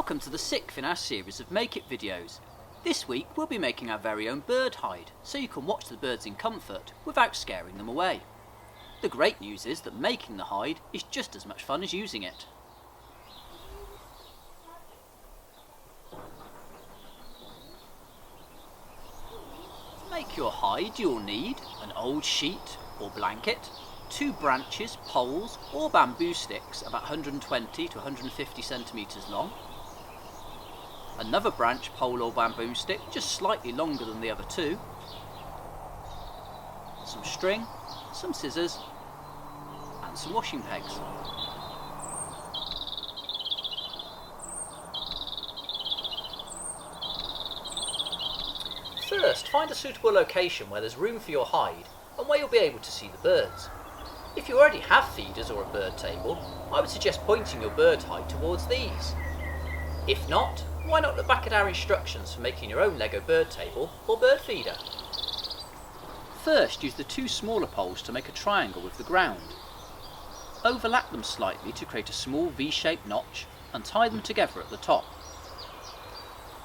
Welcome to the 6th in our series of Make It videos. This week we'll be making our very own bird hide, so you can watch the birds in comfort without scaring them away. The great news is that making the hide is just as much fun as using it. To make your hide you'll need an old sheet or blanket, 2 branches, poles or bamboo sticks about 120 to 150 centimetres long, another branch, pole or bamboo stick just slightly longer than the other 2, some string, some scissors and some washing pegs. First, find a suitable location where there's room for your hide and where you'll be able to see the birds. If you already have feeders or a bird table, I would suggest pointing your bird hide towards these. If not, why not look back at our instructions for making your own Lego bird table or bird feeder. First, use the 2 smaller poles to make a triangle with the ground. Overlap them slightly to create a small V-shaped notch and tie them together at the top.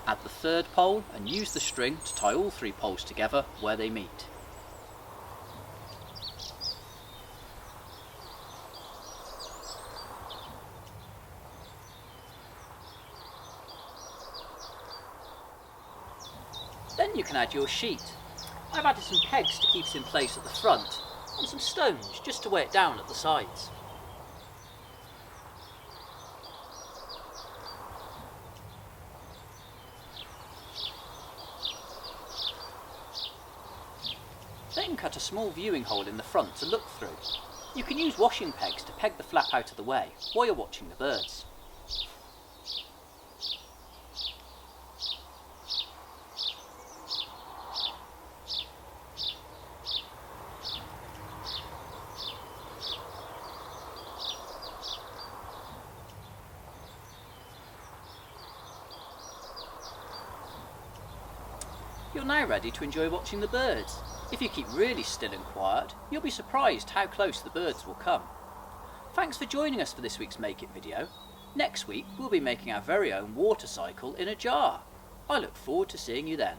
Add the 3rd pole and use the string to tie all 3 poles together where they meet. Then you can add your sheet. I've added some pegs to keep it in place at the front and some stones just to weigh it down at the sides. Then cut a small viewing hole in the front to look through. You can use washing pegs to peg the flap out of the way while you're watching the birds. You're now ready to enjoy watching the birds. If you keep really still and quiet, you'll be surprised how close the birds will come. Thanks for joining us for this week's Make It video. Next week we'll be making our very own water cycle in a jar. I look forward to seeing you then.